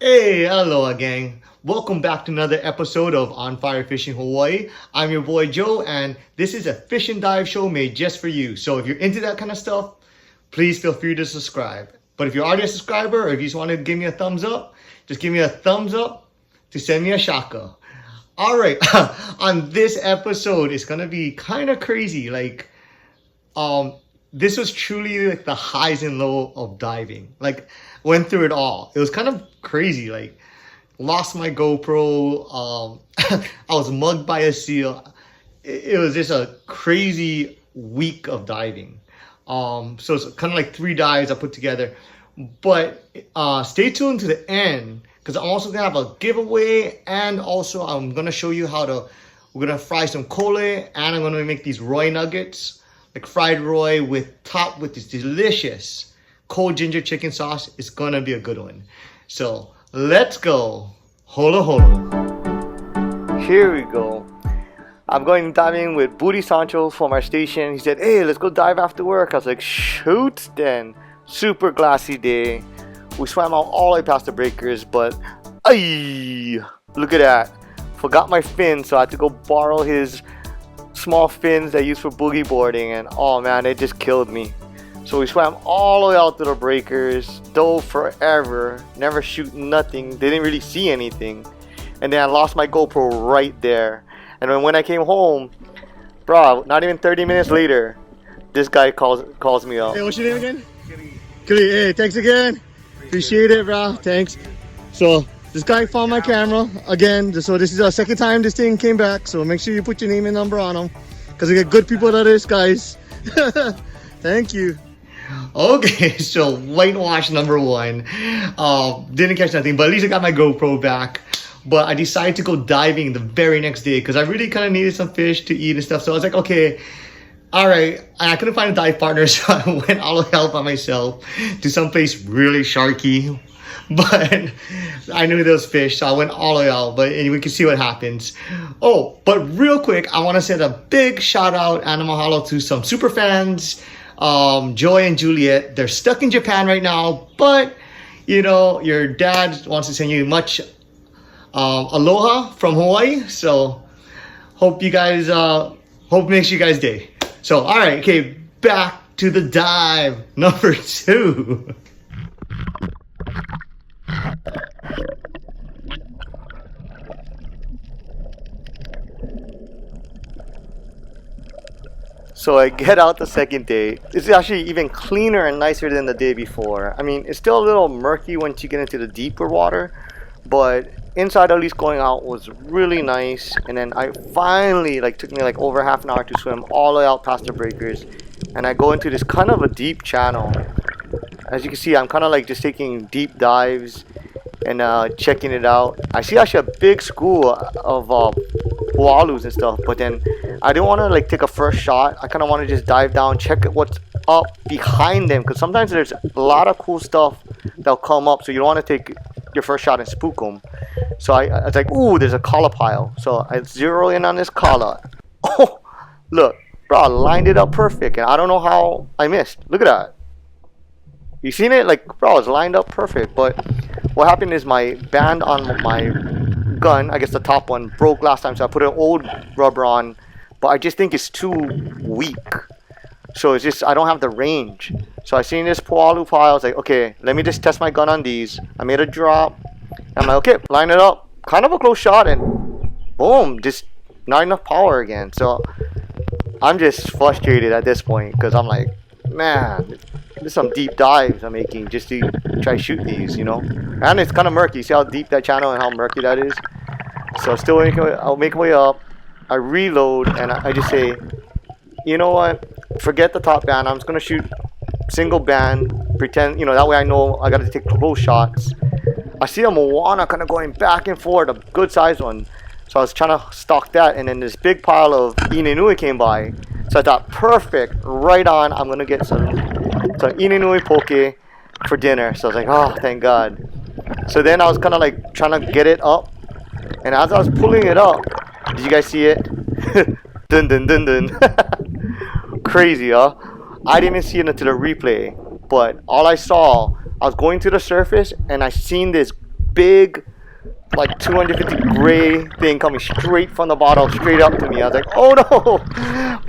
Hey, aloha gang. Welcome back to another episode of On Fire Fishing Hawaii. I'm your boy Joe, and this is a fish and dive show made just for you. So if you're into that kind of stuff, please feel free to subscribe. But if you're already a subscriber, or if you just want to give me a thumbs up, just give me a thumbs up to send me a shaka. All right, on this episode, it's gonna be kind of crazy. Um, this was truly like the highs and low of diving. Like, went through it all. It was kind of crazy. Like, lost my GoPro. I was mugged by a seal. It was just a crazy week of diving. So it's kind of like 3 dives I put together. But stay tuned to the end because I'm also gonna have a giveaway, and also I'm gonna show you how to. We're gonna fry some kole, and I'm gonna make these roy nuggets, like fried roy topped with this delicious cold ginger chicken sauce. It's gonna be a good one. So let's go. Holo holo. Here we go. I'm going diving with Booty Sancho from our station. He said, hey, let's go dive after work. I was like, shoot then. Super glassy day. We swam out all the way past the breakers, but ay, look at that. Forgot my fin, so I had to go borrow his small fins that I use for boogie boarding, and oh man, it just killed me. So we swam all the way out to the breakers, dove forever, never shoot nothing, didn't really see anything, and then I lost my GoPro right there. And then when I came home, bro, not even 30 minutes later, this guy calls me up. Hey, what's your name again? Kole. Hey, thanks again. Appreciate it, bro. Thanks. So this guy found my camera again. So this is the second time this thing came back. So make sure you put your name and number on them, because we get good people at this, guys. Thank you. Okay, so whitewash number one. Didn't catch nothing, but at least I got my GoPro back. But I decided to go diving the very next day because I really kind of needed some fish to eat and stuff. So I was like, okay, all right. I couldn't find a dive partner, so I went all the way out by myself to someplace really sharky. But I knew there was fish, so I went all the way out. But we can see what happens. Oh, but real quick, I want to send a big shout out and a mahalo to some super fans. Joy and Juliet, they're stuck in Japan right now, but you know, your dad wants to send you much aloha from Hawaii. So hope you guys hope makes you guys day. So all right, okay, back to the dive number 2. So I get out the second day. It's actually even cleaner and nicer than the day before. I mean, it's still a little murky once you get into the deeper water, but inside, at least going out, was really nice. And then I finally, took me over half an hour to swim all the way out past the breakers, and I go into this kind of a deep channel. As you can see, I'm kind of just taking deep dives and checking it out. I see actually a big school of walus and stuff, but then I didn't want to take a first shot. I kind of want to just dive down, check what's up behind them, because sometimes there's a lot of cool stuff that'll come up, so you don't want to take your first shot and spook them. So I was like, ooh, there's a kala pile. So I zero in on this kala. Oh, look, bro, I lined it up perfect, and I don't know how I missed. Look at that. You seen it? Bro, it's lined up perfect. But what happened is my band on my gun, I guess the top one, broke last time, so I put an old rubber on, but I just think it's too weak. So it's just, I don't have the range. So I seen this poalu pile. I was like, okay, let me just test my gun on these. I made a drop. I'm like, okay, line it up. Kind of a close shot, and boom, just not enough power again. So I'm just frustrated at this point because I'm like, man, there's some deep dives I'm making just to try to shoot these, you know. And it's kind of murky. See how deep that channel and how murky that is? So still, I'll make my way up. I reload, and I just say, you know what? Forget the top band. I'm just gonna shoot single band. Pretend, you know, that way I know I gotta take close shots. I see a moana kind of going back and forth, a good sized one. So I was trying to stalk that, and then this big pile of inenui came by. So I thought, perfect, right on. I'm gonna get some inenui poke for dinner. So I was like, oh, thank God. So then I was kind of trying to get it up, and as I was pulling it up, did you guys see it? Dun dun dun dun. Crazy, huh? I didn't even see it until the replay, but all I saw, I was going to the surface and I seen this big, like 250 gray thing coming straight from the bottle, straight up to me. I was like, oh no!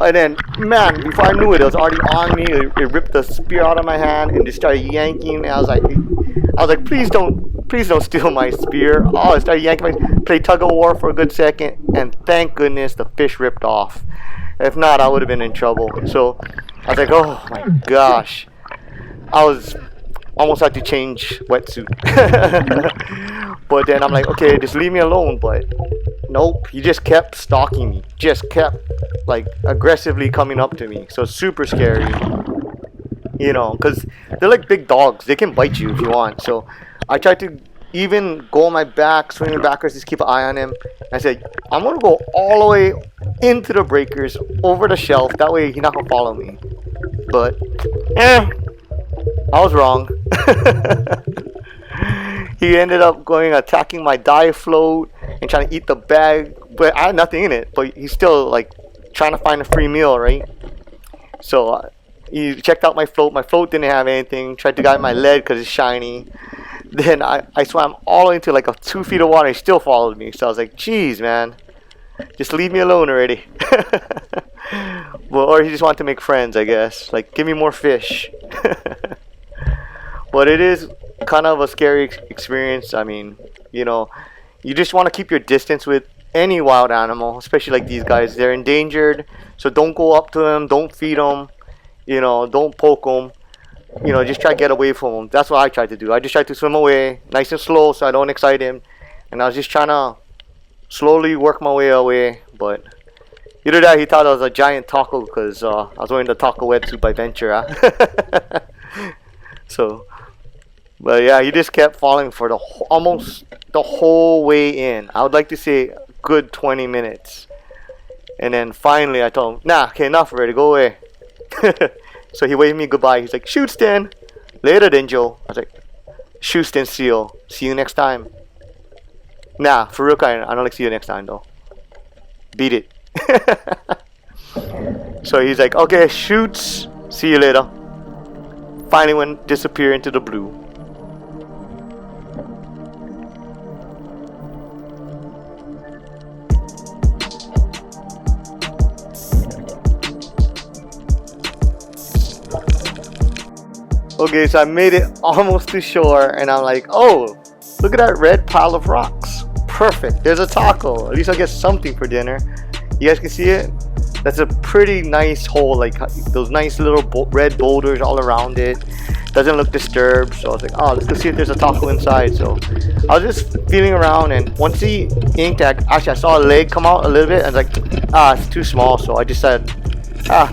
And then, man, before I knew it, it was already on me. It ripped the spear out of my hand and just started yanking. And I was like, please don't steal my spear. Oh, it started yanking. Played tug of war for a good second, and thank goodness the fish ripped off. If not, I would have been in trouble. So I was like, oh my gosh. I was almost had to change wetsuit. But then I'm like, okay, just leave me alone. But nope, he just kept stalking me. Just kept like aggressively coming up to me. So super scary. You know, because they're like big dogs. They can bite you if you want. So I tried to even go on my back, swimming backwards, just keep an eye on him. I said, I'm going to go all the way into the breakers, over the shelf. That way he's not going to follow me. But, I was wrong. He ended up attacking my dive float and trying to eat the bag. But I had nothing in it. But he's still like trying to find a free meal, right? So he checked out my float. My float didn't have anything. Tried to guide my lead because it's shiny. Then I swam all the way into like 2 feet of water. He still followed me. So I was like, geez, man. Just leave me alone already. Well, or he just wanted to make friends, I guess. Like, give me more fish. But it is kind of a scary experience. I mean, you know, you just want to keep your distance with any wild animal, especially like these guys. They're endangered. So don't go up to them. Don't feed them. You know, don't poke them. You know, just try to get away from him. That's what I tried to do. I just tried to swim away, nice and slow, so I don't excite him. And I was just trying to slowly work my way away. But either that, he thought I was a giant taco because I was wearing the taco wetsuit by Venture. Huh? So, but yeah, he just kept falling for almost the whole way in. I would like to say a good 20 minutes. And then finally, I told him, nah, okay, enough already. Go away. So he waved me goodbye. He's like, shoot, Stan. Later then, Joe. I was like, shoot, Stan Seal. See you next time. Nah, for real, I don't like see you next time, though. Beat it. So he's like, okay, shoots. See you later. Finally went disappear into the blue. Okay, so I made it almost to shore, and I'm like, oh, look at that red pile of rocks. Perfect. There's a taco. At least I'll get something for dinner. You guys can see it? That's a pretty nice hole, like those nice little red boulders all around it. Doesn't look disturbed. So I was like, oh, let's go see if there's a taco inside. So I was just feeling around, and once he inked, actually I saw a leg come out a little bit, and I was like, it's too small. So I just said,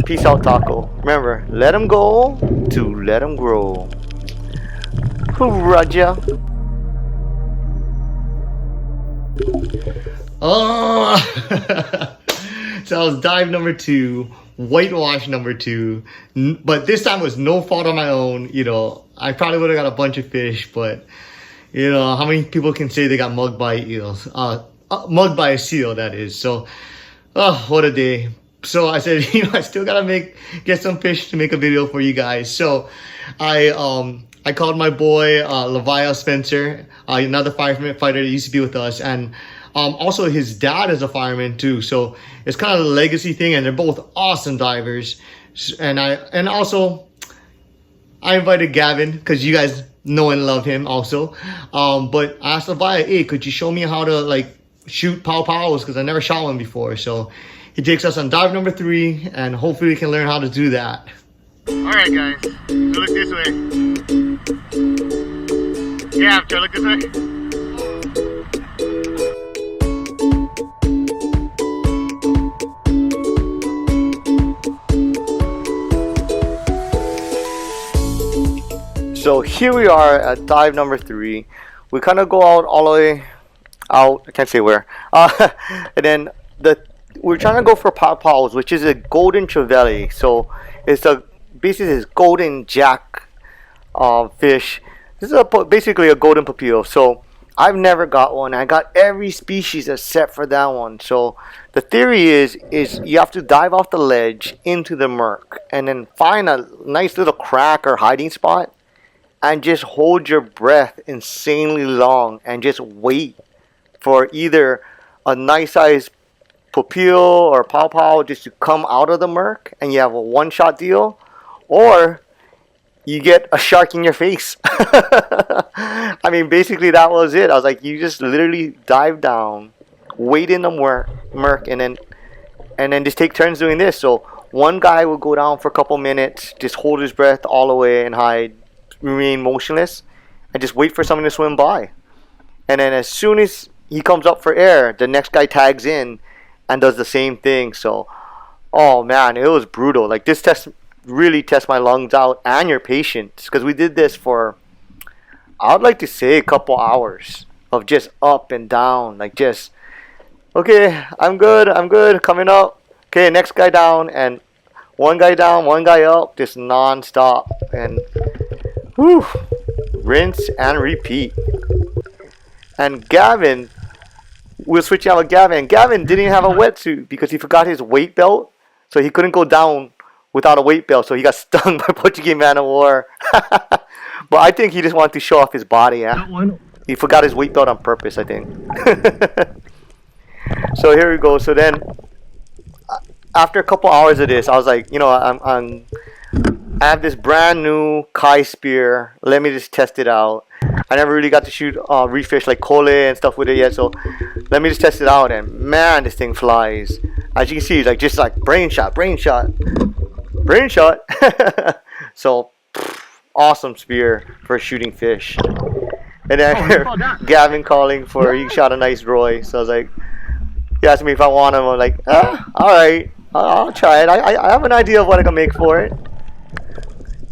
peace out, taco. Remember, let him go to let him grow. Hoorah. Oh, so that was dive number 2, whitewash number 2, but this time was no fault of my own. You know, I probably would have got a bunch of fish, but you know, how many people can say they got mugged by eels? Mugged by a seal, that is. So, what a day. So I said, you know, I still gotta get some fish to make a video for you guys. So I called my boy Levi Spencer, another firefighter that used to be with us, and also his dad is a fireman too. So it's kind of a legacy thing, and they're both awesome divers. And also I invited Gavin because you guys know and love him also. But I asked Levi, hey, could you show me how to like shoot pow-pows, because I never shot one before. So he takes us on dive number 3, and hopefully we can learn how to do that. Alright guys, so look this way. Yeah, try to look this way. So here we are at dive number 3. We kind of go out all the way out, I can't say where. And then we're trying to go for pow-pows, which is a golden trevally. So it's basically this golden jack fish. This is basically a golden papillo. So I've never got one. I got every species except for that one. So the theory is you have to dive off the ledge into the murk and then find a nice little crack or hiding spot and just hold your breath insanely long and just wait for either a nice size pupil or pow pow just to come out of the murk and you have a one shot deal, or you get a shark in your face. I mean, basically that was it. I was like, you just literally dive down, wait in the murk, and then just take turns doing this. So one guy will go down for a couple minutes, just hold his breath all the way and hide, remain motionless, and just wait for someone to swim by. And then as soon as he comes up for air, the next guy tags in and does the same thing. So, oh man, it was brutal. Like, this test really tests my lungs out and your patience, because we did this for, I would like to say, a couple hours of just up and down, like just, okay, I'm good, coming up, okay, next guy down, and one guy down, one guy up, just non-stop. And whew, rinse and repeat. And Gavin, we'll switch out with Gavin. Gavin didn't even have a wetsuit because he forgot his weight belt, so he couldn't go down without a weight belt, so he got stung by Portuguese man of war. But I think he just wanted to show off his body. Yeah, he forgot his weight belt on purpose, I think. So here we go. So then, after a couple hours of this, I was like, you know, I have this brand new Kai spear. Let me just test it out. I never really got to shoot reef fish like Kole and stuff with it yet, so let me just test it out. And man, this thing flies. As you can see, like just like brain shot. So awesome spear for shooting fish. And then Gavin calling for, he shot a nice Roy. So I was like, he asked me if I want him. I'm like, alright, I'll try it. I have an idea of what I can make for it.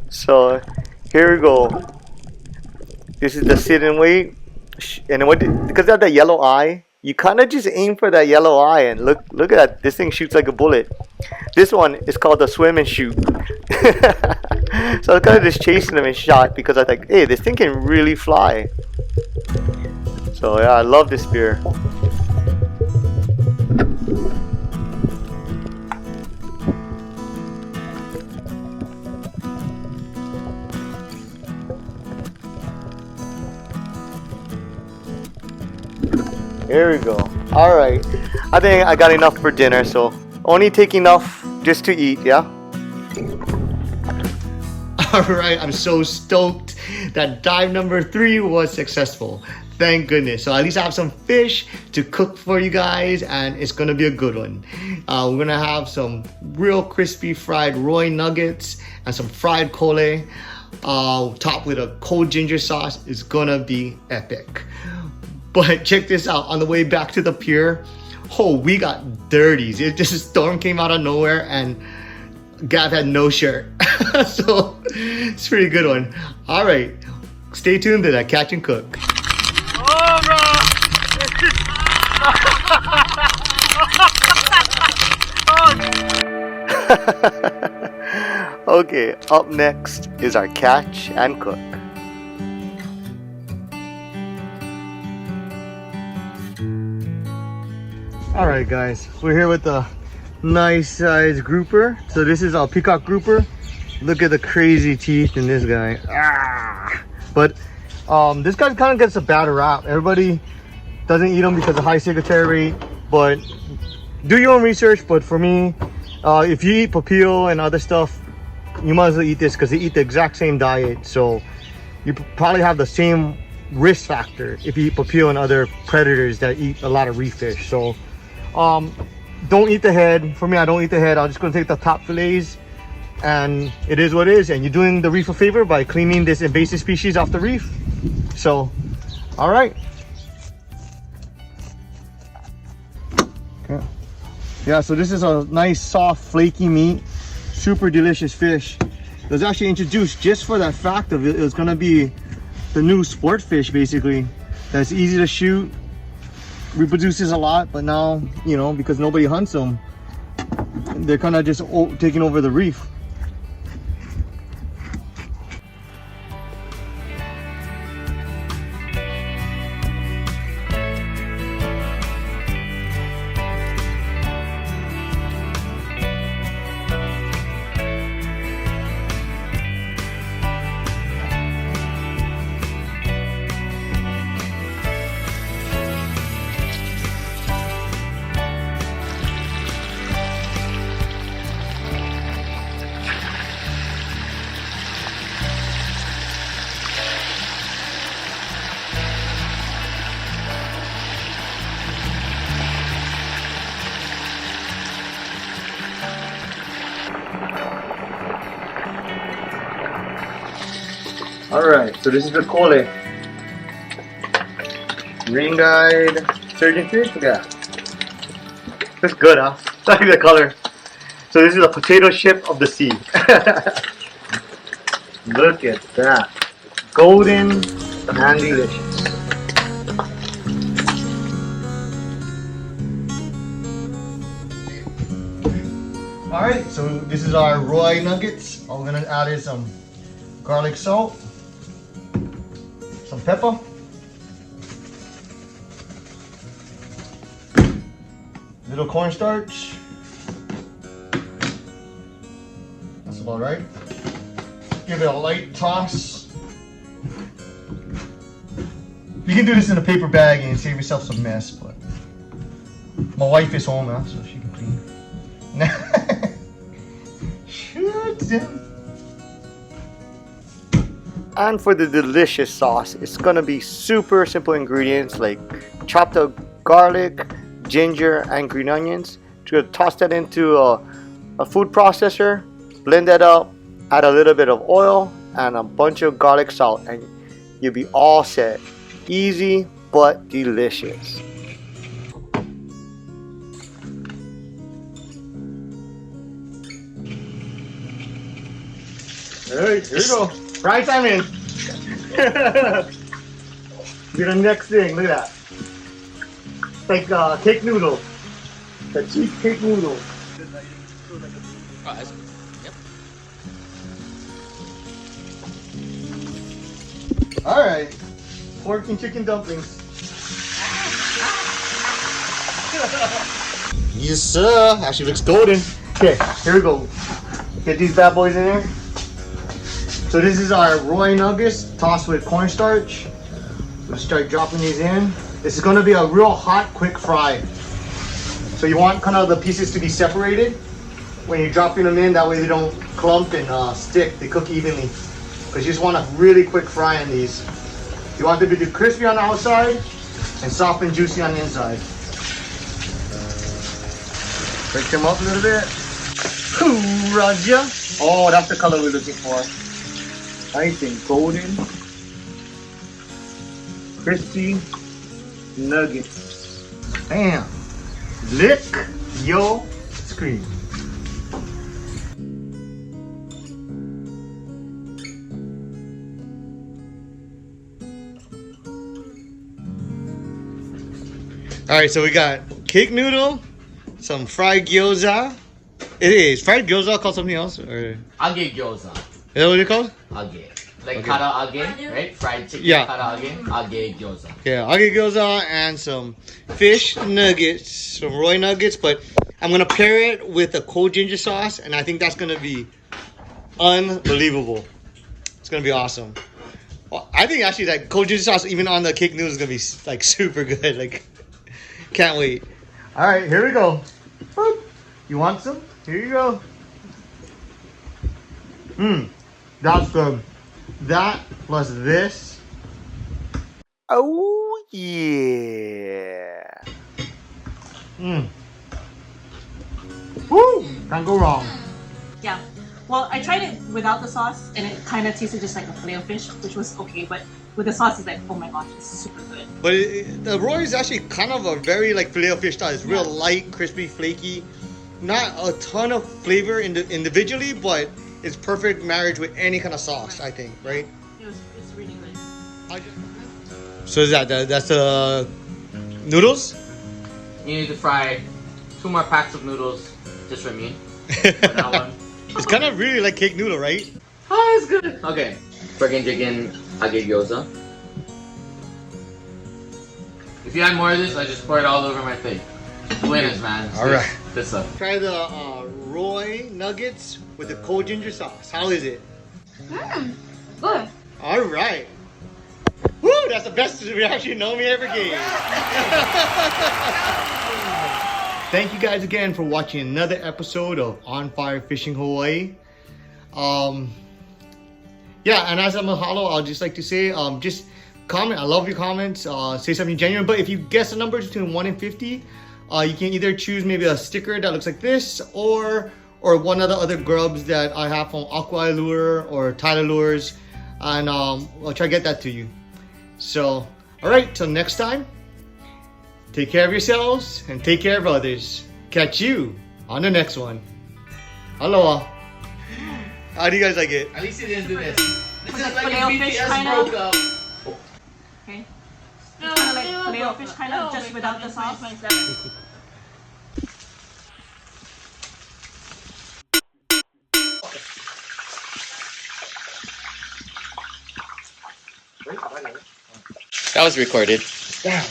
So here we go. This is the sit and wait. And because they have that yellow eye, you kind of just aim for that yellow eye, and look at that. This thing shoots like a bullet. This one is called the swim and shoot. So I was kind of just chasing them and shot because I think, hey, this thing can really fly. So yeah, I love this spear. Here we go. Alright. I think I got enough for dinner, so only take enough just to eat, yeah? Alright, I'm so stoked that dive number 3 was successful. Thank goodness. So at least I have some fish to cook for you guys, and it's gonna be a good one. We're gonna have some real crispy fried Roy nuggets and some fried Kole, topped with a cold ginger sauce. It's gonna be epic. But check this out, on the way back to the pier, we got dirties. It just, a storm came out of nowhere and Gav had no shirt. So it's a pretty good one. All right, stay tuned to that Catch and Cook. Oh, bro. Okay, up next is our Catch and Cook. Alright guys, we're here with a nice size grouper. So this is our Peacock Grouper. Look at the crazy teeth in this guy. But this guy kind of gets a bad rap. Everybody doesn't eat them because of high ciguatera rate, but do your own research. But for me, if you eat papillo and other stuff, you might as well eat this because they eat the exact same diet. So you probably have the same risk factor if you eat papillo and other predators that eat a lot of reef fish. So don't eat the head. For me, I don't eat the head. I'm just going to take the top fillets, and it is what it is. And you're doing the reef a favor by cleaning this invasive species off the reef. So, all right. Yeah, so this is a nice, soft, flaky meat. Super delicious fish. It was actually introduced just for that fact of it. It was going to be the new sport fish, basically. That's easy to shoot. Reproduces a lot, but now, you know, because nobody hunts them, they're kind of just taking over the reef. So this is the Kole. Green guide, surgeon fish. Look at that. That's good, huh? Look at the color. So this is a potato chip of the sea. Look at that. Golden and delicious. Alright, so this is our Roy nuggets. All we're gonna add is some garlic salt, some pepper, little cornstarch. That's about right. Give it a light toss. You can do this in a paper bag and save yourself some mess, but my wife is home now, so she can clean. Shoot. And for the delicious sauce, it's gonna be super simple ingredients like chopped up garlic, ginger, and green onions. Just gonna toss that into a food processor, blend that up, add a little bit of oil and a bunch of garlic salt, and you'll be all set. Easy but delicious. Alright, here we go. Fry time in. Be the next thing. Look at that. It's like cake noodle. The cheesecake noodle. Alright. Pork and chicken dumplings. Yes, sir. Actually looks golden. Okay, here we go. Get these bad boys in there. So this is our Roy nuggets tossed with cornstarch. We'll start dropping these in. This is going to be a real hot, quick fry. So you want kind of the pieces to be separated when you're dropping them in. That way they don't clump and stick. They cook evenly. Because you just want a really quick fry in these. You want them to be crispy on the outside and soft and juicy on the inside. Break them up a little bit. Ooh, Raja. Oh, that's the color we're looking for. Nice and golden, crispy nuggets. Bam! Lick your screen. Alright, so we got cake noodle, some fried gyoza. It is fried gyoza called something else? Or? Age gyoza. Is that what it's called? Age. Like karaage, right? Fried chicken, yeah. Karaage, age gyoza. Yeah, age gyoza and some fish nuggets, some Roy nuggets, but I'm gonna pair it with a cold ginger sauce, and I think that's gonna be unbelievable. It's gonna be awesome. Well, I think actually that cold ginger sauce, even on the cake noodle, is gonna be like super good. Like, can't wait. All right, here we go. Boop. You want some? Here you go. That's good. That plus this. Oh yeah. Woo! Can't go wrong. Yeah. Well, I tried it without the sauce, and it kind of tasted just like a filet of fish, which was okay. But with the sauce, it's like, oh my gosh, it's super good. But the Roy is actually kind of a very like filet of fish style. It's real light, crispy, flaky. Not a ton of flavor individually, but it's perfect marriage with any kind of sauce, I think, right? It's really good. So is that's the noodles? You need to fry 2 more packs of noodles just for me. For that one. It's kind of really like cake noodle, right? Oh, it's good. Okay. Freaking chicken age gyoza. If you add more of this, I just pour it all over my plate. Winners, man. All right. This stuff. Try the Roy nuggets with the cold ginger sauce. How is it? Good. All right. Woo! That's the best reaction you know me ever gave. Thank you guys again for watching another episode of On Fire Fishing Hawaii. Yeah, and as a mahalo, I'll just like to say, just comment. I love your comments. Say something genuine. But if you guess the numbers between 1 and 50, you can either choose maybe a sticker that looks like this, or one of the other grubs that I have from Aqua Lure or Tyler Lures. and I'll try to get that to you. So, all right, till next time, take care of yourselves and take care of others. Catch you on the next one. Aloha. How do you guys like it? At least he didn't do this. This is like like filet if fish BTS kinda. broke up. Okay. It's kind of like filet fish, kind of just without the sauce. That was recorded. Damn.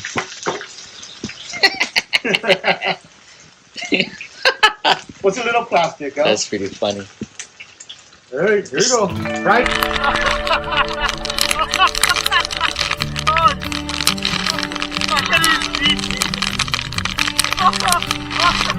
What's a little plastic, huh? That's pretty funny. Hey, here you go. Right? Oh,